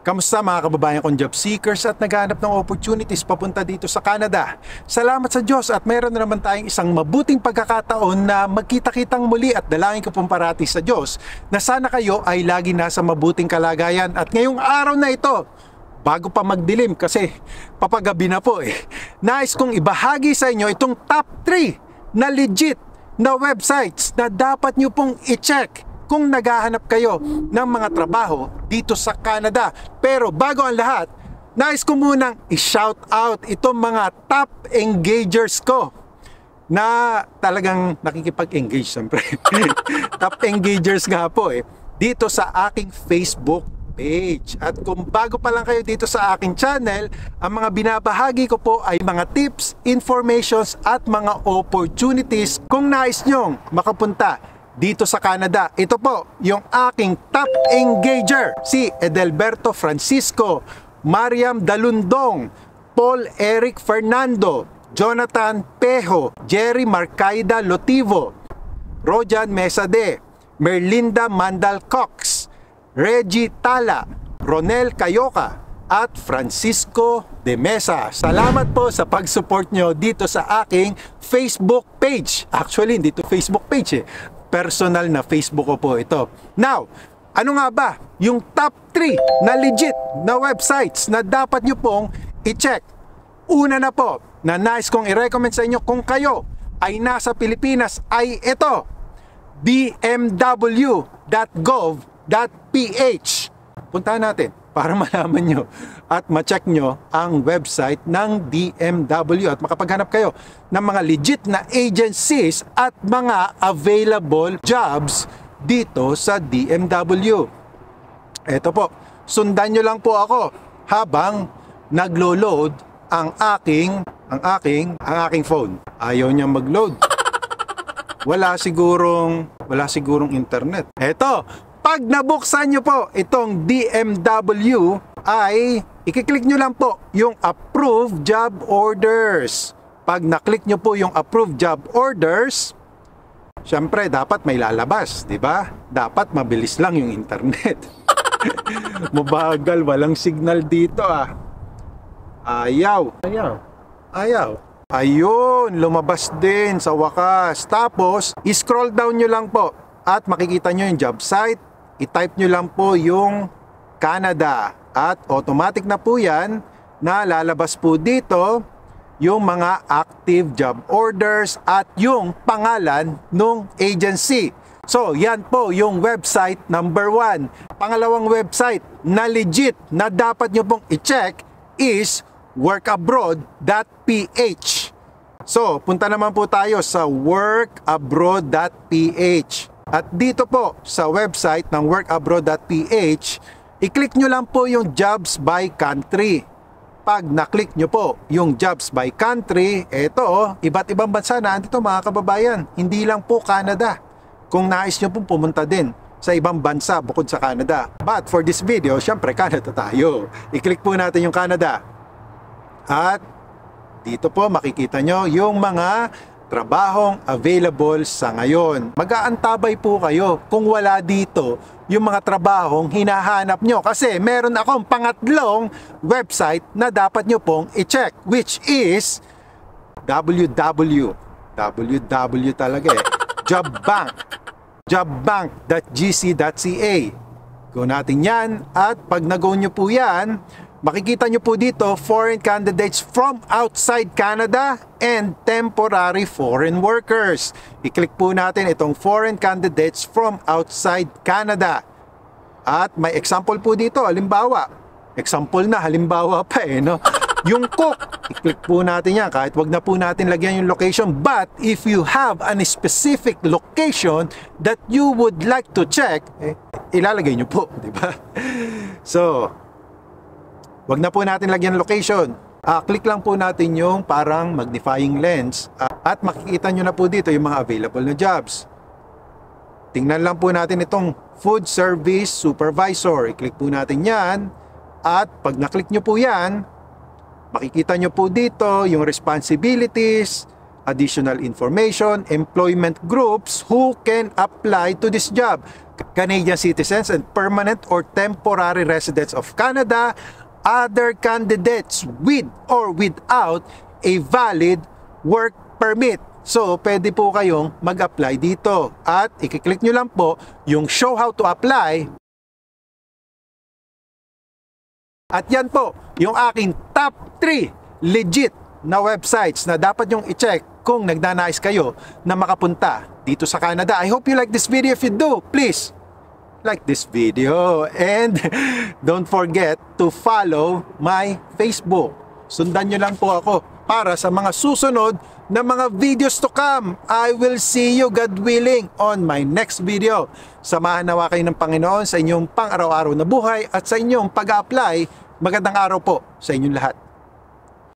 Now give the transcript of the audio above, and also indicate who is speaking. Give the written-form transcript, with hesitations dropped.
Speaker 1: Kamusta mga kababayan kong job seekers at naghahanap ng opportunities papunta dito sa Canada? Salamat sa Diyos at mayroon na naman tayong isang mabuting pagkakataon na magkita-kitang muli at dalangin ko pong parati sa Diyos na sana kayo ay lagi nasa mabuting kalagayan. At ngayong araw na ito, bago pa magdilim kasi papagabi na po nais kong ibahagi sa inyo itong top 3 na legit na websites na dapat nyo pong i-check kung naghahanap kayo ng mga trabaho dito sa Canada. Pero bago ang lahat, nais ko munang i-shout out itong mga top engagers ko na talagang nakikipag-engage siyempre. Top engagers nga po dito sa aking Facebook page. At kung bago pa lang kayo dito sa aking channel, ang mga binabahagi ko po ay mga tips, informations at mga opportunities kung nais nyong makapunta dito sa Canada. Ito po yung aking top engager, si Edelberto Francisco, Mariam Dalundong, Paul Eric Fernando, Jonathan Pejo, Jerry Marcaida Lotivo, Rojan Mesade, Merlinda Mandal Cox, Reggie Tala, Ronel Cayoca at Francisco de Mesa. Salamat po sa pag-support nyo dito sa aking Facebook page. Actually, hindi to Facebook page personal na Facebook ko po ito. Now, ano nga ba yung top 3 na legit na websites na dapat nyo pong i-check? Una na po, na nais kong i-recommend sa inyo kung kayo ay nasa Pilipinas ay ito, bmw.gov.ph. Puntahan natin para malaman nyo at ma-check nyo ang website ng DMW at makapaghanap kayo ng mga legit na agencies at mga available jobs dito sa DMW. Eto po, sundan nyo lang po ako habang naglo-load ang aking phone. Ayaw niya mag-load. Wala sigurong internet. Eto, pag nabuksan nyo po itong DMW ay i-click nyo lang po yung Approved Job Orders. Pag na-click nyo po yung Approved Job Orders, syempre dapat may lalabas, di ba? Dapat mabilis lang yung internet. Mabagal, walang signal dito Ayaw. Ayun, lumabas din sa wakas. Tapos, i-scroll down nyo lang po at makikita nyo yung job site. I-type nyo lang po yung Canada at automatic na po yan na lalabas po dito yung mga active job orders at yung pangalan ng agency. So, yan po yung website number 1. Pangalawang website na legit na dapat nyo pong i-check is workabroad.ph. So, punta naman po tayo sa workabroad.ph. At dito po sa website ng workabroad.ph, i-click nyo lang po yung jobs by country. Pag na-click nyo po yung jobs by country, eto iba't ibang bansa na andito mga kababayan. Hindi lang po Canada. Kung nais nyo pong pumunta din sa ibang bansa bukod sa Canada. But for this video, syempre Canada tayo. I-click po natin yung Canada. At dito po makikita nyo yung mga trabahong available sa ngayon. Mag-aantabay po kayo kung wala dito yung mga trabahong hinahanap nyo. Kasi meron akong pangatlong website na dapat nyo pong i-check, which is www talaga jobbank jobbank.gc.ca. Go natin yan at pag nag-go nyo po yan, makikita nyo po dito, foreign candidates from outside Canada and temporary foreign workers. I-click po natin itong foreign candidates from outside Canada. At may example po dito, halimbawa. Example na, halimbawa pa no? Yung cook, i-click po natin yan kahit wag na po natin lagyan yung location. But if you have a specific location that you would like to check, ilalagay nyo po, di ba? So, wag na po natin lagyan location. Click lang po natin yung parang magnifying lens at makikita nyo na po dito yung mga available na jobs. Tingnan lang po natin itong food service supervisor. I-click po natin yan at pag na-click nyo po yan, makikita nyo po dito yung responsibilities, additional information, employment groups who can apply to this job. Canadian citizens and permanent or temporary residents of Canada, other candidates with or without a valid work permit. So, pwede po kayong mag-apply dito. At i-click nyo lang po yung show how to apply. At yan po, yung aking top 3 legit na websites na dapat yung i-check kung nagnanais kayo na makapunta dito sa Canada. I hope you like this video. If you do, please like this video and don't forget to follow my Facebook. Sundan nyo lang po ako para sa mga susunod na mga videos to come. I will see you, God willing, on my next video. Samahan nawa kayo ng Panginoon sa inyong pang-araw-araw na buhay at sa inyong pag-apply. Magandang araw po sa inyong lahat.